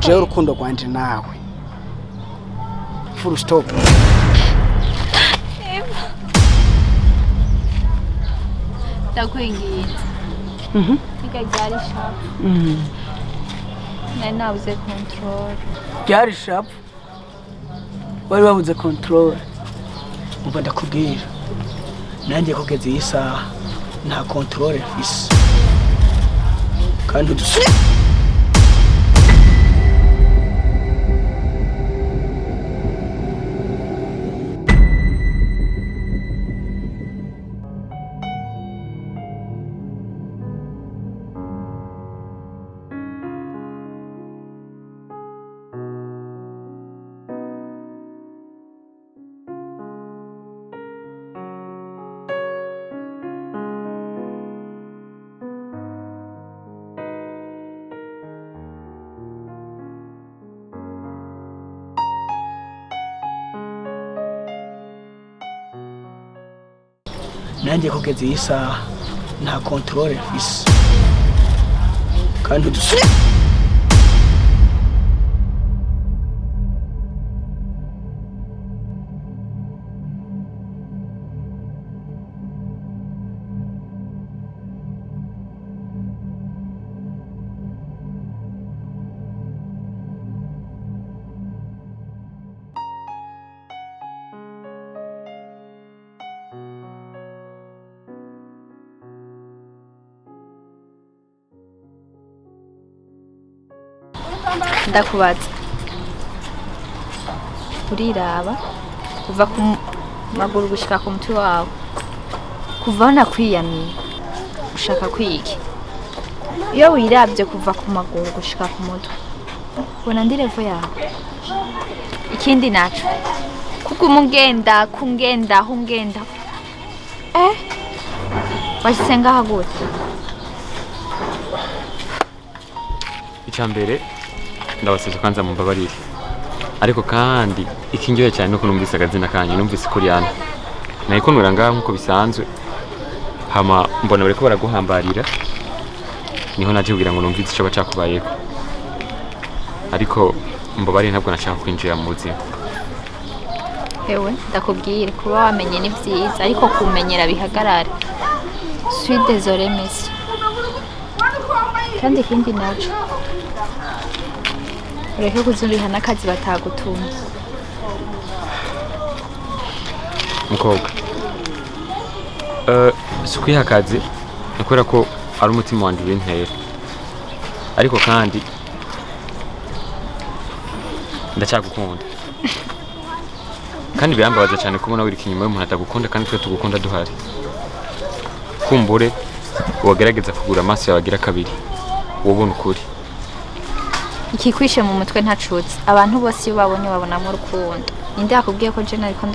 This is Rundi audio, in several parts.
jewe urukundo rwanje nawe full stop. Ndakwingiye. Ikajyari sharp. Nari nabuze control. Byari sharp. Wari wabuze control. Umva ndakubwira. Nanjye kugeza iyi saha nta control mfise. Kandi udusubire nanjye kugeza iyi saha nta control mfise. Kandi udusubire ndakubaza uriraba kuva ku maguru gushika ku mutwe wawe kuva nakwiyamiye ushaka kwiki iyo wirabye kuva ku maguru gushika ku mutwe ubona ndi level yawe ikindi naco kuko umugenda kungenda hungenda washitsenga hagute icyambere ndabaseze kwanza mumbabarire ariko kandi ikingiye cyane no kunumvisa agazina kanyu numvise kuri yana nayiko nuranga nkuko bisanzwe hama mbona bareko baraguhambarira niho naje kugira ngo numvise ico bacakubayeko ariko mbabarire ntabwo nashaka kwinjira mu buzima. Ewe ndakubwira kuba wamenye ni vyiza ariko kumenyera bihagarare. Suis désolé Messi. Kandi ikindi naco ureke kuzuriha n'akazi batagutumye. Mukobwa sukwiha akazi nakora ko ari umutima wanje w'intera ariko kandi ndacyagukunda kandi birambabaza cyane kubona wiri kinyuma y'umuntu atagukunda kandi twe tugukunda duhari. Kumbure wogerageza kugura amaso yawe agira kabiri wobona ukuri. Ikikwishe mu mutwe ntacutse abantu bose iyo babonye babona mu rukundo. Ninde yakubwiye ko je nariko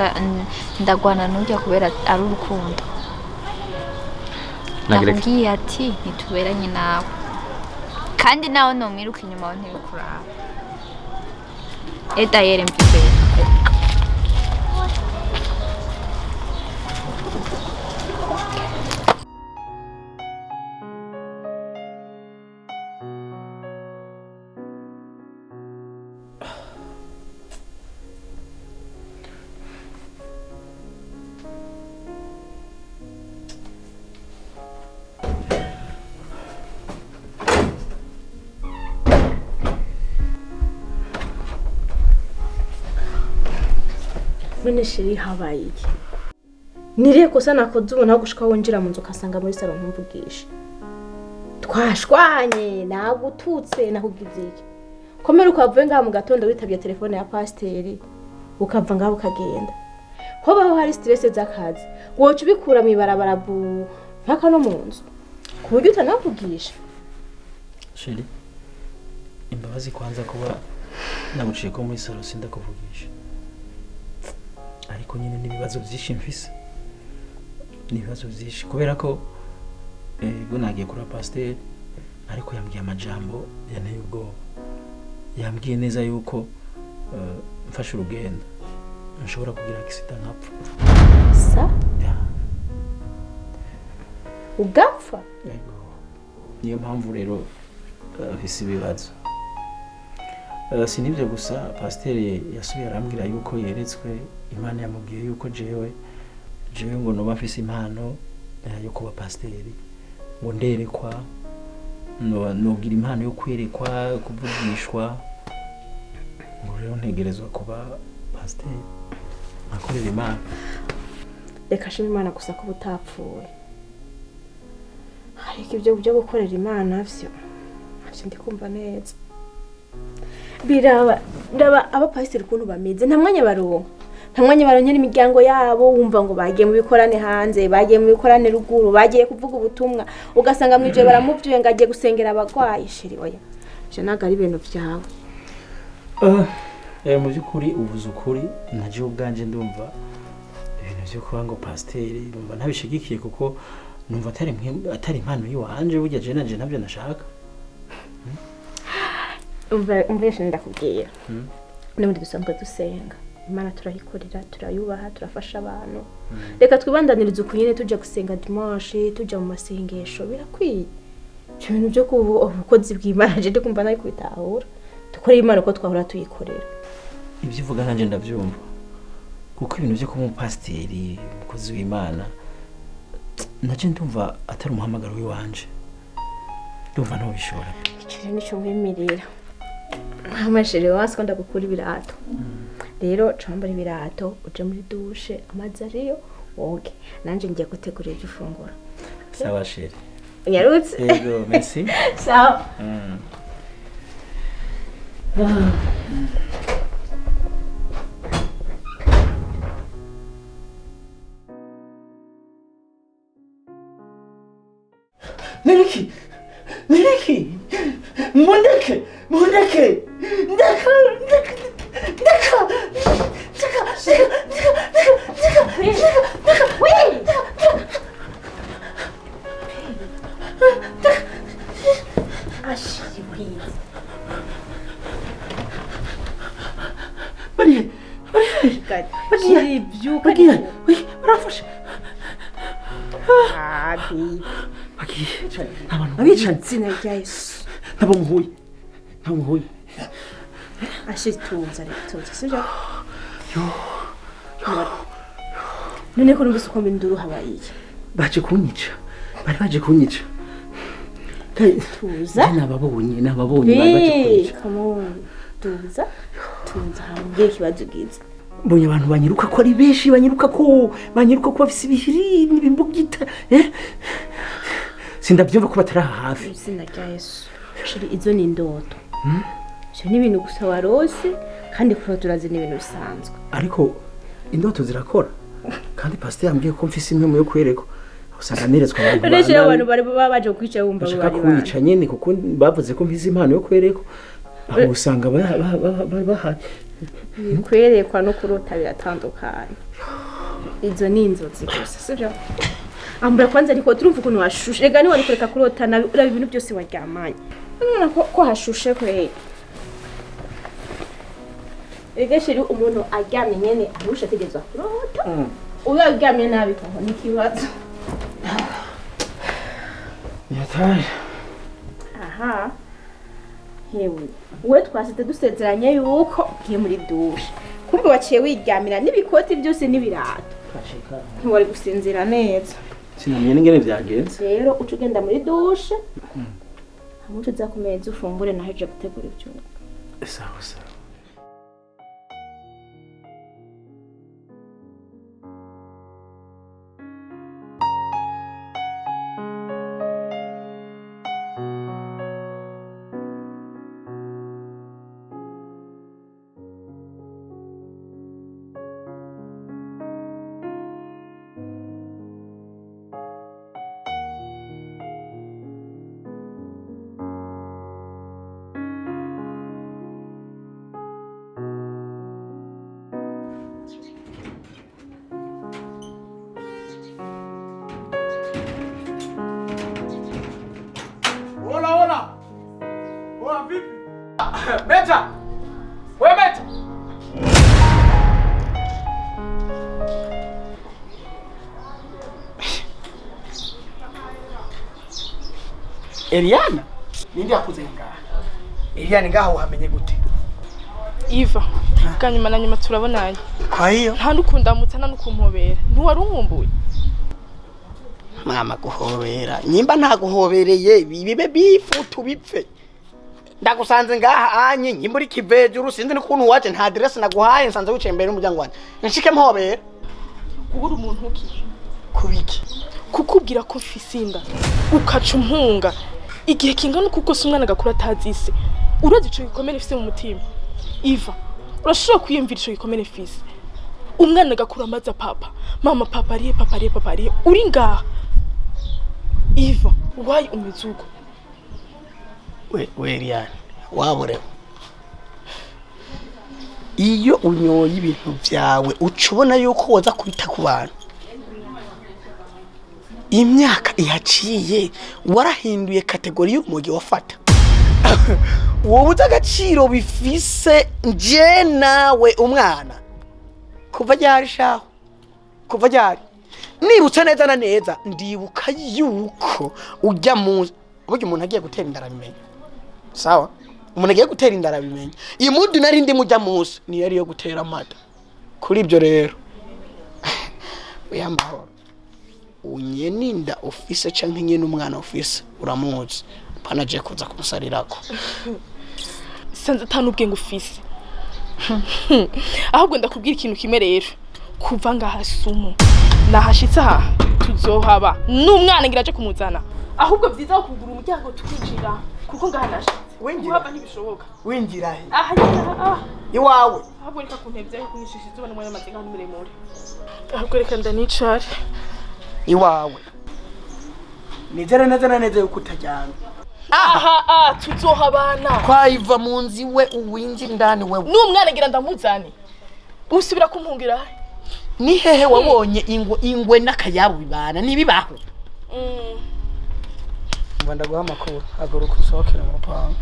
ndagwana n'ujya kubera ari urukundo. Nakubwiye ati nituberanye nawe kandi nawe no mwiruka inyuma aho ntibikuraba. Eta yere mfite None sheri habaye iki? Niriye kosa nakoze ubu nagushika wonjira mu nzu kasanga muri salon ntumvugisha. Twashwanye nagututse nakugize iki? Komera ukavuye ngaha mu gatondo witabye telefone ya pasteri ukava ngaho ukagenda. Hobaho hari stress z'akazi. Wocu bikura mu ibarabara bu mpaka no mu nzu. Kuburyo utanavugisha. Sheri imbabazi kwanza kuba naguciye ko muri salon sindakuvugisha. Ariko nyine nibibazo byinshi mfise. Nibibazo byinshi kubera ko ubwo nagiye kuri pasteur ariko yambwiye amajambo yanteye ubwoba. Yambwiye neza yuko mfashe urugendo nshobora kugira accident nkapfa. Sa? Ugapfa? Yego. Niyo mpamvu rero mfise ibibazo. Sinibyo gusa pasiteri yasubiye arambwira yuko yeretswe Imana yamubwiye yuko jewe ngo noba mfise impano yo kuba pasiteri, ngo nderekwa nogira impano yo kwerekwa kuvugishwa, ngo rero ntegerezwa kuba pasiteri akorera Imana. Reka shima Imana gusa ko butapfuye, ariko ibyo byo gukorera Imana vyo ndi kumva neza. Biraba abapasiteri ukuntu bameze, nta mwanya baronka, nta mwanya baronkera imiryango yabo, wumva ngo bagiye mu bikorane hanze, bagiye mu bikorane ruguru, bagiye kuvuga ubutumwa, ugasanga mwije baramuvyuye ngo agiye gusengera abagwayi. Shiri oya, je naga ari ibintu vyawe. Mu by'ukuri uvuze ukuri, naje ubwanje ndumva ibintu byo kuba ngo pasiteri numva ntabishigikiye, kuko numva atari impano yiwanje, burya je naje ntabyo nashaka. Umveshe ndakubwira, n'ubundi dusanzwe dusenga Imana, turayikorera, turayubaha, turafasha abantu. Reka twibandanirize uko nyene tujya gusenga dimanche, tujya mu masengesho, birakwiye. Cyo bintu byo ubukozi bw'Imana je ndikumva nayo kubitahura, dukora Imana ko twahora tuyikorera. Ibyo uvuga nanje ndabyumva, kuko ibintu byo kuba umupasiteri, umukozi w'Imana, naje ndumva atari umuhamagaro w'iwanje, ndumva ntobishobora. Ikiri nico nkwemerera. Amashere wasko ndagukura ibirato. Rero cambara ibirato, uje muri douche, amazi ariyo, woge. Nanje ngiye gutegura ibyo ufungura. Sawa sheri. Yarutse. Yego, merci. Sawa. Nereki! Mundeke! Nabamuhuye. Ashituza sivyo? None ko numvise uko mbinduru habaye. Baje kunyica. Bari baje kunyica. Tuza? Nababonye bari baje kunyica. Come on. Tuza hamwe kibazo giza. Mbonye abantu banyiruka ko ari benshi, banyiruka ko bafise ibihiri n'ibimbugita. Sindabyumva ko batari hafi. Izina rya Yesu. Shiri izo ni indoto. Je ni ibintu gusa warose kandi kuroturazi ni ibintu bisanzwe. Ariko indoto zirakora. Kandi pastor yambwiye ko mfise imwe yo kwereka. Usanga neretswe abantu. Rero abantu bari baje kwica bumva bari. Bashaka kunyica nyene kuko bavuze ko mfise impano yo kwereka. Aho usanga bahari. Kwerekwa no kurota biratandukanye. Izo ni inzozi gusa, sivyo? Ambura kwanza ariko turumva ukuntu washushe. Rega ni wari kureka kurota na ibintu byose waryamanye. None ko hashushe kwe. Rega shiri umuntu aryamye nyene arusha tegezwa kurota. Uyu aryamye nabi ko ni kibazo. Yataye. Aha. Hewe, we twasite dusezeranye yuko ngiye muri douche. Kumbe waciye wiryamira n'ibikoti byose n'ibirato. Kashika. Ntiwari gusinzira neza. Sinamenye n'ingene byagenze. Rero uca ugenda muri douche. Hamucu uzakomeza ufungure naheje gutegura ibyo. Sawa. Hola vipi? Beta! Wewe Beta! Eliana? Nindi akuze ngaha? Eliana ngaha uhamenye gute? Iva kanyuma na nyuma turabonanye Kwahiyo nta nukundamutsa nta nukumpobera ntiwari unkumbuye mama guhobera nyimba nta guhobereye bibe bifutu bipfe ndagusanze ngaha anye nyimba uri kivejuru sinzi n'ukuntu waje nta address naguhaye nsanze wicaye imbere y'umuryango wanjye nshike mpobera kubura umuntu uki kubiki kukubwira ko mfise inda ukaca umpunga igihe kingana kuko se umwana agakura atazise urazi ico gikomere mfise mu mutima Iva urashobora kwiyumvira ico gikomere mfise umwana agakura amaze papa mama papa ariye uri ngaha Iva why umeze uko we Eliane waborewe iyo unyoye ibintu byawe ucubona yuko woza kubita ku bantu imyaka ihaciye warahinduye kategori y'umugi wafata wowe utagaciro bifise nje nawe umwana kuva ryari shaho kuva ryari nibutse neza na neza ndibuka yuko ujya mu buryo umuntu agiye gutera indara bimenya sawa umuntu agiye gutera indara bimenya imudu nari ndi mujya munsi ni yari yo gutera amata kuri ibyo rero uyamahoro unyeninda office canke nyene umwana office uramuzi panaje kuza kumusarirako sanze tanubwe ngufise ahubwo ndakubwira ikintu kimwe rero kuva ngaha sumu nahashitse aha tuzohaba n'umwana ngira aje kumuzana ahubwo byiza ko kugura umuryango tukinjira kuko ngaha nashitse kuhava ntibishoboka winjira he aha iwawe ahubwo reka kuntevye kunyishisha izuba n'umwanya amaze ngaha n'umuremure ahubwo reka ndanicare iwawe nizere neza na neza yuko utajyana aha tuzohabana kwayiva mu nzi we uwinji ndani wewe n'umwana ngira ndamuzane usubira kumpungira ni hehe wabonye ingwe n'akayabu bibana nibibaho mba ndaguha amakuru haguruka usohokere mu rupangu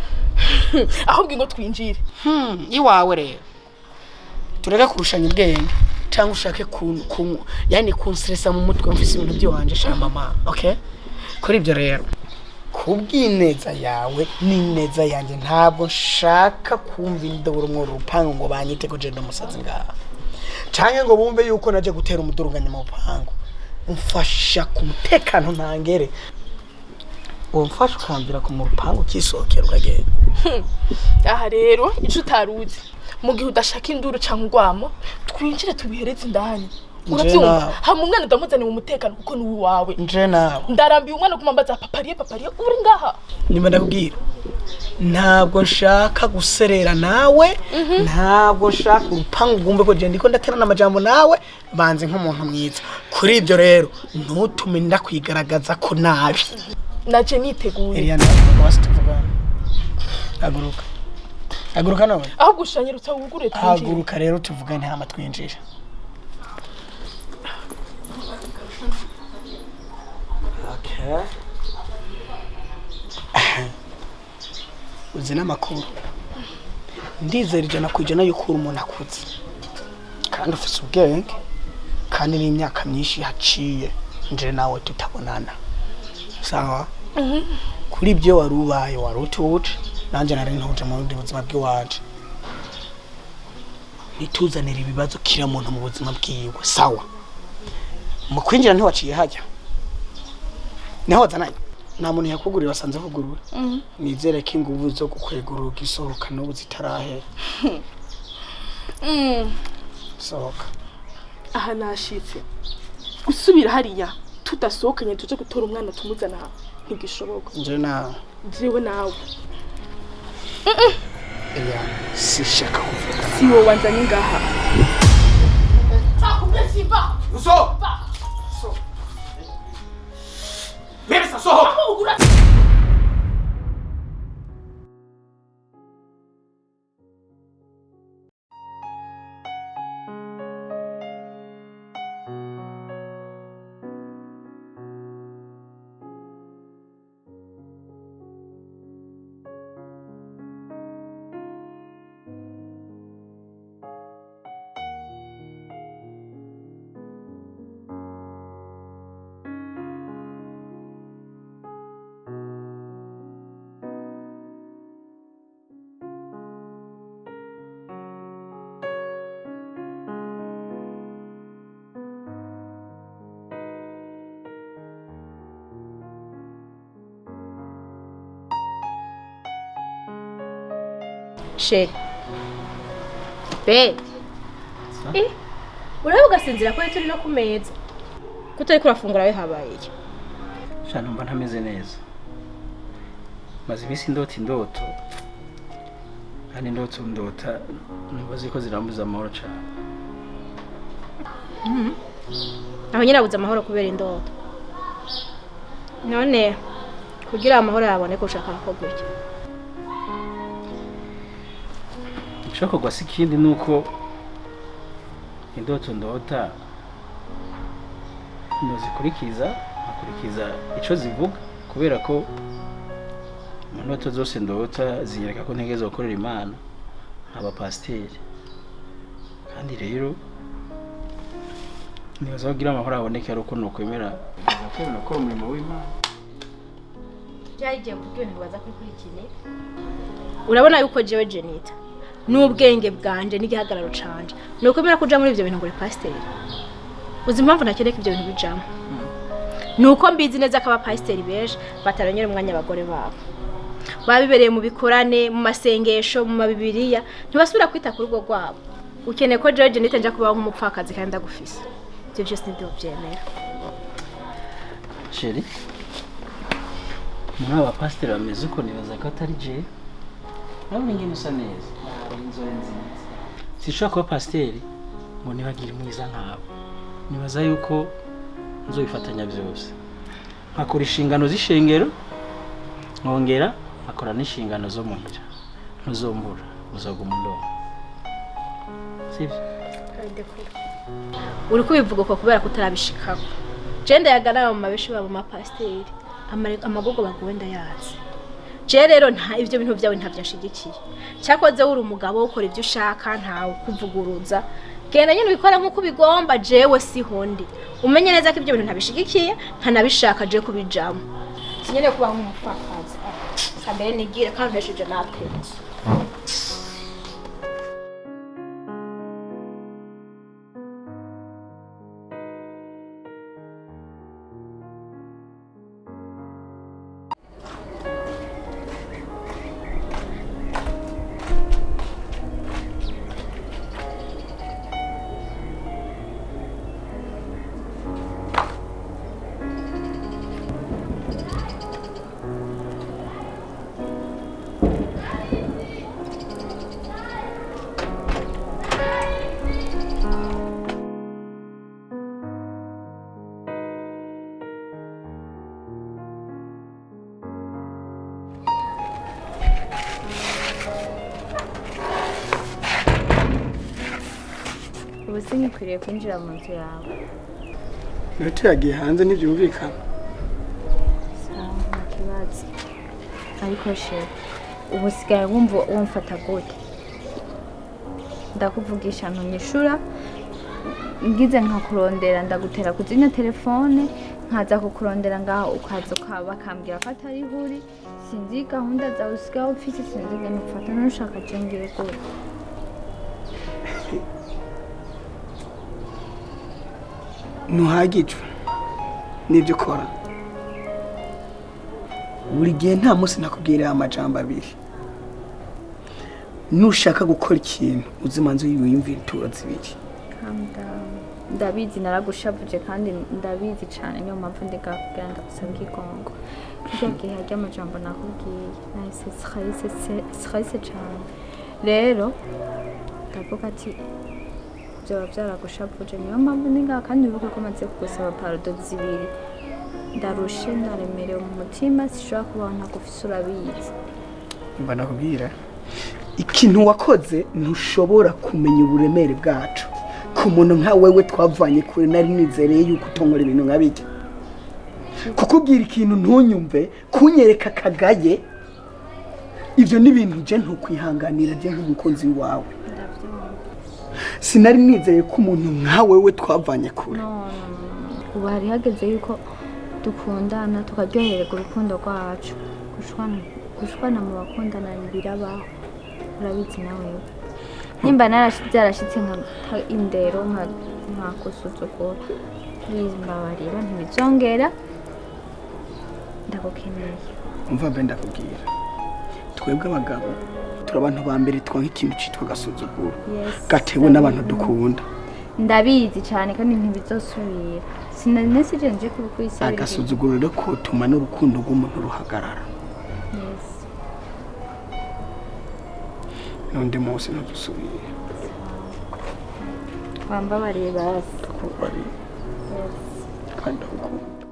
ahubwo ngo twinjire iwawe rero tureke kurushanya ubwenge cyangwa ushake yani kunstressa mu mutwe mfise ibintu by'iwanje sha mama okay kuri ibyo rero kubw'ineza yawe n'ineza yanjye ntabwo nshaka kumva indoro mu rupangu ngo banyite ko je ndamusazi ngaha canke ngo bumve yuko naje gutera umudurunganya mu rupangu umfasha ku mutekano ntangere umfasha ukambira ku mu rupangu kisokera uragenda aha rero ico utaruzi mu gihe udashaka induru canke urwamo twinjire tubihereze indani urabyumva hamwe umwana ndamuzane mu mutekano kuko ni uwawe nje nawe ndarambiye umwana kumambaza papariye uri ngaha nimba ndabwira ntabwo nshaka guserera nawe ntabwo nshaka urupangu gumbe ko je ndiko ndaterana amajambo nawe banze nk'umuntu mwiza kuri ibyo rero ntutume ndakwigaragaza ko nabi naje niteguye Eliane wasituvugana haguruka nawe aho gushanyirutsa wugure twinjire haguruka rero tuvugane hama twinjire okay uzi n'amakuru ndizera ijana ku ijana yuko uri umuntu akuze kandi ufise ubwenge kandi n'imyaka myinshi haciye nje nawe tutabonana sawa kuri ibyo wari ubaye wari utuje nanjye nari ntuje mu bundi buzima bw'iwacu nituzanira ibibazo kira muntu mu buzima bwiwe sawa mu kwinjira ntiwaciye hajya naho wazananye nta muntu yakugurira wasanze avugurura nizere ko inguvu zo gukwegurura isohoka n'ubu zitarahera sohoka aha nashitse gusubira hariya tudasohokanye tuje gutora umwana tumuzana ntigishoboka nje nawe jewe nawe sishaka kuvuga si wowe wanzanye ngaha Uso! Meresa soho! sheri be uraba ugasinzira ko turi no ku meza kutari kurafungura we habaye iki cyane numva ntameze neza maze iminsi indoto kandi ndota numva ziko zirambuza amahoro cyane aho nyirabuze amahoro kubera indoto none kugira amahoro yaboneke ushaka ko gutya ishaka gwasi kindi nuko indoto ndota nozikurikiza ico zivuga kubera ko mu ndoto zose ndota zinyereka ko ntegeza gukorera Imana aba pasiteri kandi rero nibaza kugira amahoro aboneke ari uko nokwemera ko umurimo w'Imana byarigiye kugira ngo baza kurikurikira urabona yuko jewe Jenita n'ubwenge bwanje n'igihagararo canje nukwemera kuja muri ivyo bintu ngo uri pasiteri uzi impamvu ntakeneka ivyo bintu bijamo nuko mbizi neza ko abapasiteri benshi bataranyera umwanya abagore babo babibereye mu bikorane mu masengesho mu mabibiriya ntibasubira kwita ku rugo rwabo ukeneye ko jewe Jenita nja kubaho nk'umupfakazi kandi ndagufise ivyo byose nibyo byemera sheri muri aba pasiteri bameze uko nibaza ko atari je nabona ingene usa neza inzobe nziza sinshobora kuba pasiteri ngo nibagire mwiza nkabo nibaza yuko nzobifatanya byose nkakora inshingano z'ishengero nkongera akora n'inshingano zo muhira ntuzombura uzaguma ndoma sivyo uri kubivuga ko kubera kutarabishikako jenda yagana mu mabeshi babo mapasiteri amagogo bagwenda yazi je rero nta ivyo bintu byawe ntavyo nshigikiye cyakoze uri umugabo ukora ivyo ushaka ntawe kuvuguruza genda nyine ubikora nkuko bigomba jewe sihondi umenye neza ko ivyo bintu ntabishigikiye ntanabishaka je kubijamo sinyene kuba nk'umupfakazi kambere nigire kandi nteshije natwenze Ubusingikwiriye kwinjira mu nzu yawe. Nati yagiye hanze n'ibyumvikana. Sawa ntakibazo. Ariko she ubusigaye wumfata gute? Ndakuvugisha ntunyishura. Ngize nkakurondera ndagutera kuzinya telefone nkaza kukurondera ngaho ukaza bakambwira ko atari huri sinzi gahunda zawe usigaye ufite sinzi ngene ufata nushaka cyongeye gute. Nuhagicwa nibyo ukora buri gihe nta munsi nakubwira amajambo abiri nushaka gukora ikintu uzimanze wiyumvira ituro zibiri ndabizi naragushavuje kandi ndabizi cyane niyo mpamvu ndikakubwira ndagusaba ikigongo kijya gihe hajya amajambo nakubwiye nahise sahise cyane rero ndavuga ati byaba byaragushavuje niyo mpamvu ndinga kandi bivuga ko maze kugusaba pardon zibiri ndarushe ndaremerewe mu mutima sishobora kubaho ntagufise urabizi mba nakubwira ikintu wakoze ntushobora kumenya uburemere bwacu ku muntu nka wewe twavanye kure nari nizereye yuko utongora ibintu nkabijya kukubwira ikintu ntunyumve kunyereka kagaye ivyo ni ibintu je ntukwihanganira je nk'umukunzi wawe sinari nizeye ko umuntu nka wewe twavanye kure ubu hari hageze yuko dukundana tukaryohererwa urukundo rwacu gushwana mu bakundana birabaho urabizi nawe nimba narashitse nka indero nka kusuzugura bizimbabarira ntibizongera ndagukeneye umva mbe ndakubwira twebwe abagabo turi abantu ba mbere twanka ikintu cyitwa gasuzuguro Yes. gatewe n'abantu dukunda ndabizi cyane kandi ntibizosubira sinanese nje kubikwisabira agasuzuguro rero ko tuma n'urukundo rw'umuntu ruhagarara yes n'undi munsi ntudusubire wambabariye basi kubari yes kandi ndagukunda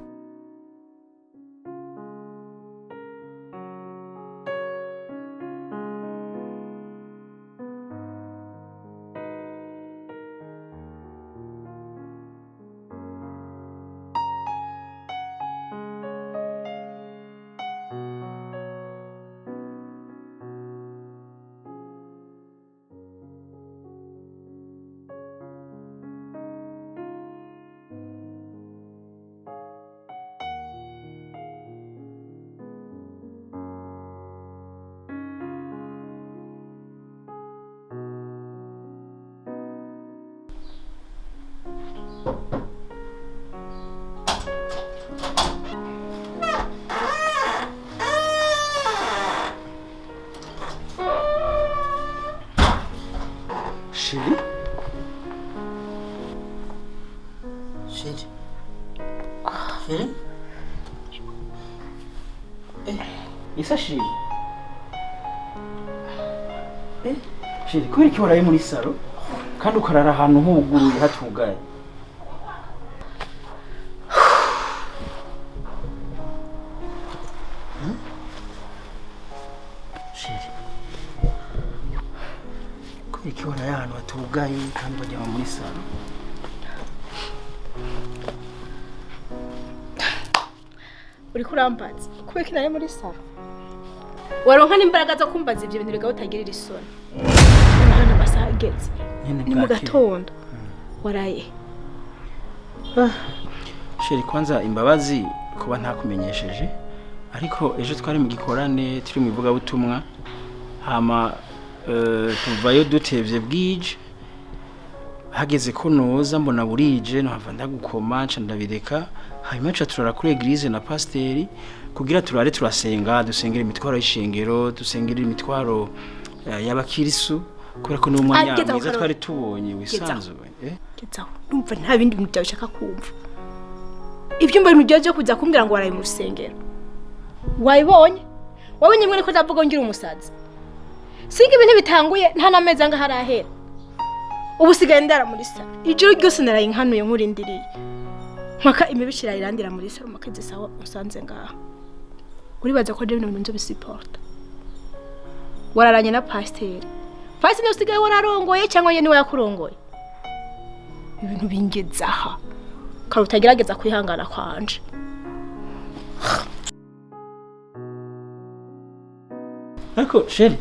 Chérie? Chérie? Chérie? Isa chérie? Chérie, kubera iki waraye muri salo kandi ukarara ahantu huguruye hatugaye? Chérie? Kubera iki waraye ahantu hatugaye kandi wajya muri salo? uri kurambaza kubera nari muri salo waronka n'imbaraga zo kumbaza ibyo bintu bigaho utagirira isoni hano amasaha ageze ni mu gatondo waraye Sheri kwanza imbabazi kuba ntakumenyesheje ariko ejo twari mu gikorane turi mu ivuga butumwa hama tuvayo dutevye bwije hageze ko noza mbona burije no hava ndagukoma nca ndabireka hanyuma nca turara kuri eglise na pasteri kugira turare turasenga dusengera imitwaro y'ishengero dusengera imitwaro y'abakirisu kubera ko n'umwanya mwiza twari tubonye wisanzuwe Getsaho numva nta bindi bintu byashaka kumva ibyo mbere mujyaje kuza kumbwira ngo waraye mu rusengero wayibonye wabonye mwe ko ndavuga ngira umusazi singa ibintu bitanguye nta nameza nga harahera ubu sigaye ndara muri salo ijuru ryose naraye inkanuye nkurindiriye mpaka imibishira irandira muri salo makeze sawa usanze ngaha uribaza ko je bintu bisiporta wararanye na pasteri niwe usigaye wararongoye cyangwa ye niwe yakurongoye ibintu bingezaha karutagerageza kwihangana kwanje ariko Sheri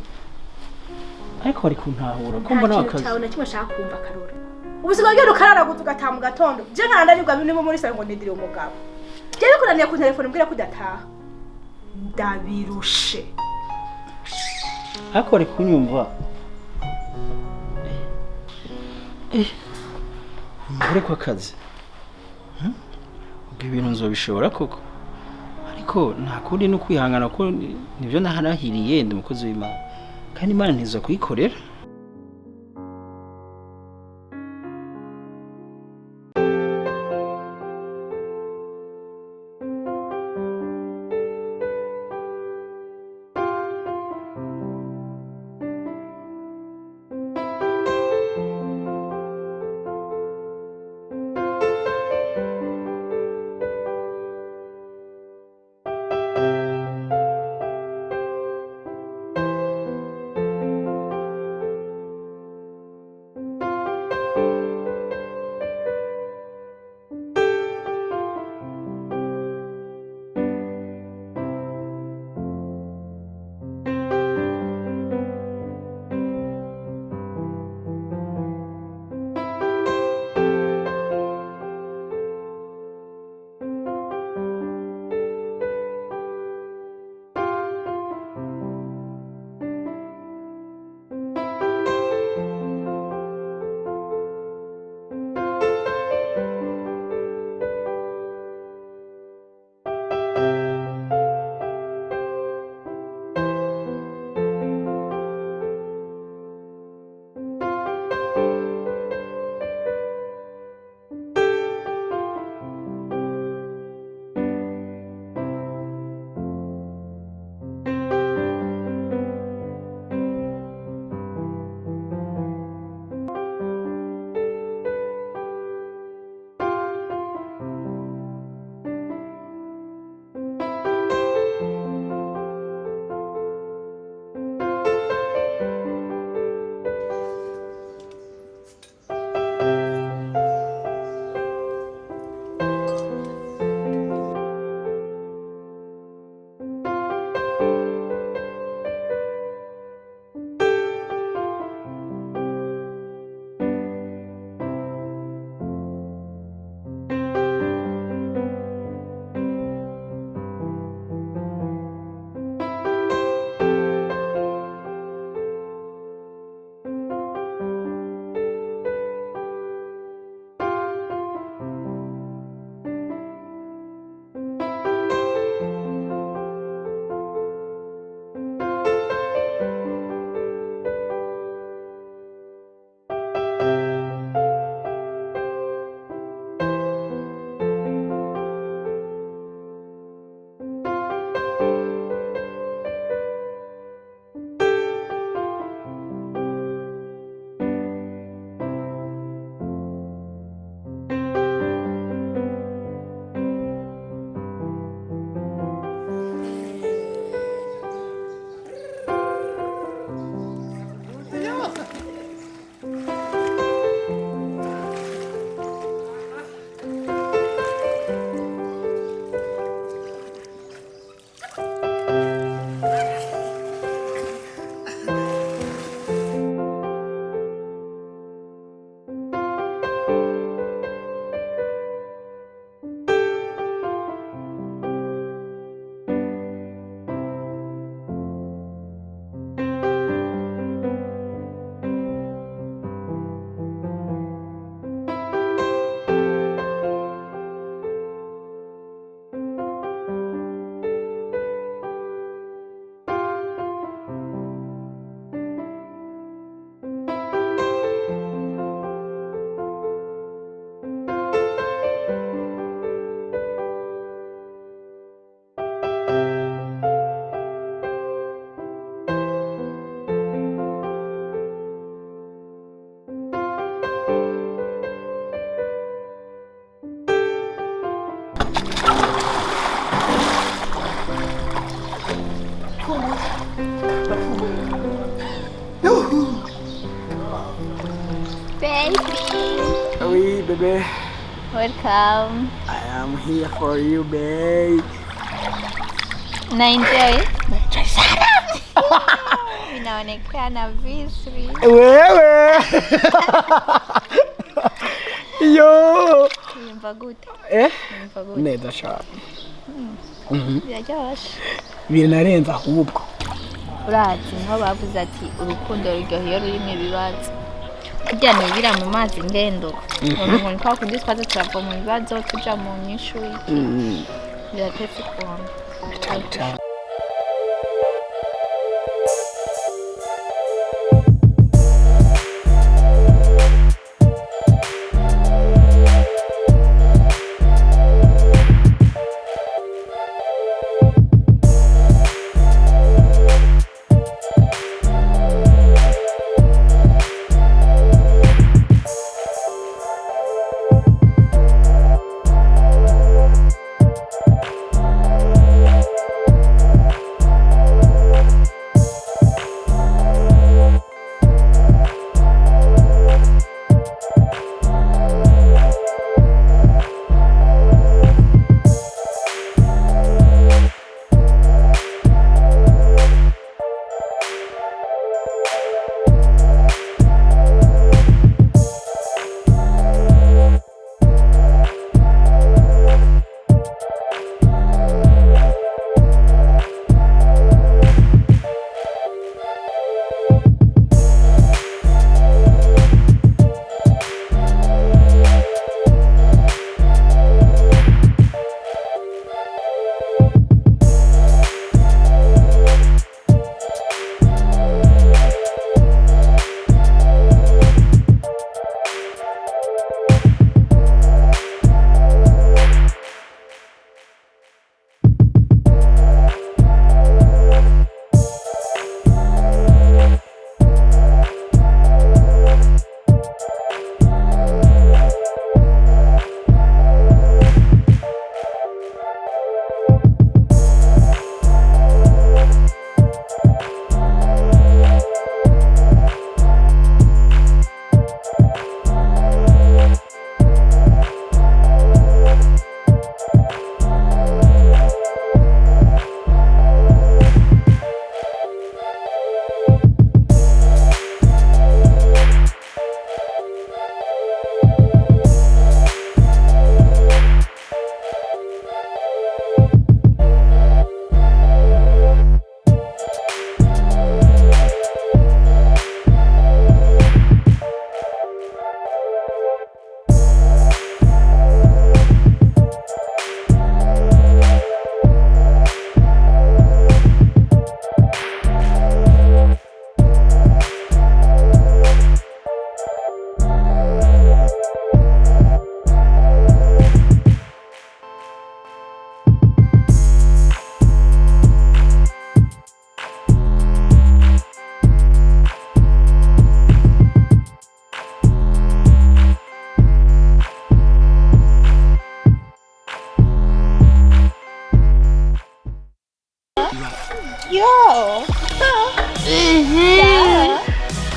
ariko bari kuntahura ko mbona akazi cyawe na kimwe shaka kumva karura ubuzima bwe rukararaguza ugataha mu gatondo je nkandanirwa bimwe muri salo ngo ndindire umugabo je bikuraniye ku telefone mbwira kudataha ndabirushe ariko bari kunyumva mbure ko akazi ubwo ibintu nzobishobora koko ariko nta kundi no kwihangana ko nivyo naharahiriye ndi umukozi w'Imana kandi Imana ntiza kuyikorera baby. Welcome. I am here for you, babe. Na enjoy? Inaonekana vizuri. Wewe. Yo. Yumva gute? Yumva gute? Neza sha. Biraryoshe. Binarenza ahubwo. Urazi niho bavuze ati urukundo ruryoheye rurimo ibibazo. Kurya nibira mu mazi ngendo. Umuntu ni kwa kundi twaza turava mu bibazo tuja mu nyishu iki. Biratetse kubona.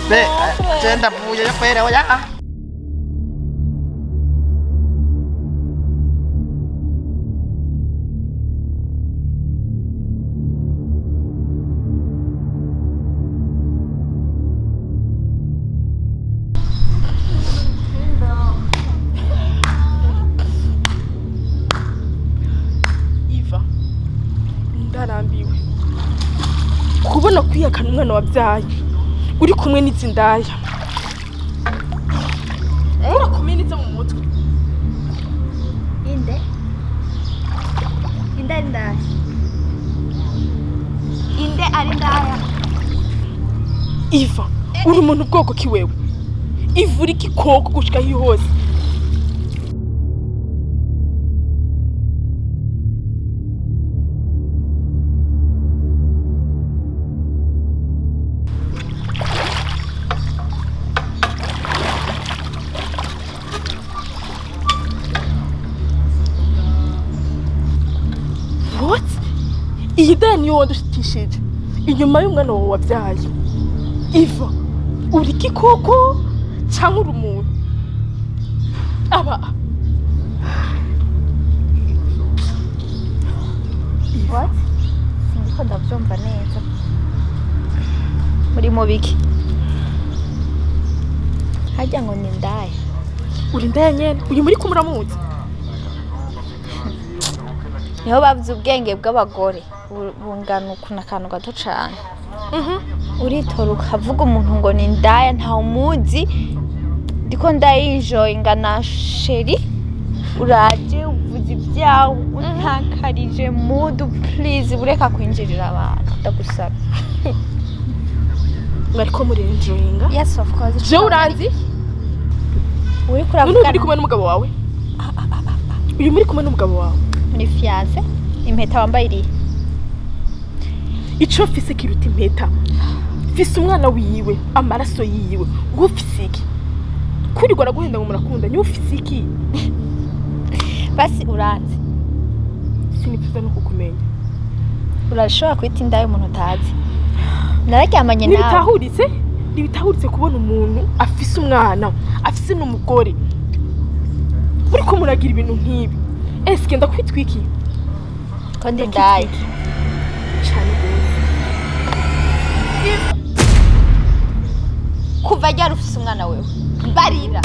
Be, trên đập vui cho phê đâu có chắc. Iva, ndarambiwe kubona kwiyakana umwana wabyaye uri kumwe n'izindaya. Urakomeye neza mu mutwe. Inde ndaya. Inde ari ndaya. Iva, uri umuntu bwoko ki wewe? Iva uri igikoko gushika hi hose. What? Iyi daya niyo wadushitishije inyuma y'umwana wawe wabyaye. Iva, uri igikoko cyangwa uri umuntu? aba What? Sindiko ndavyumva neza. Muri mu biki? Hajya ngo ni ndaye. uri ndaya nyene uyu muri kumuramuzi Niho bavuze ubwenge bw'abagore bungana ukuna kantu gato cane. Uritora ukavuga umuntu ngo ni ndaya nta umuzi. Ndiko ndayinjoye ngana sheri. Uraje uvuze ibyawe untakarije mood please ureka kwinjirira abantu ndagusaba. mwariko muri enjoyinga Yes of course. je uranzi Uri none kuravuga uri kumwe n'umugabo wawe uyu muri kumwe n'umugabo wawe muri fiance impeta wambaye iri. ico fise kiruta impeta fise umwana wiwe amaraso yiwe ufise iki kuri gora guhenda ngo murakunda ni ufise iki Basi uranzi. sinifuza no kukumenya Urashobora kwita inda y'umuntu utazi. Nararyamanye nawe. ntibitahuritse kubona umuntu afise umwana afise n'umugore uriko muragira ibintu nk'ibi eske ndakwitwiki Ko ndi ndaye. cyane gose Kuva ryari ufise umwana wewe? Barira.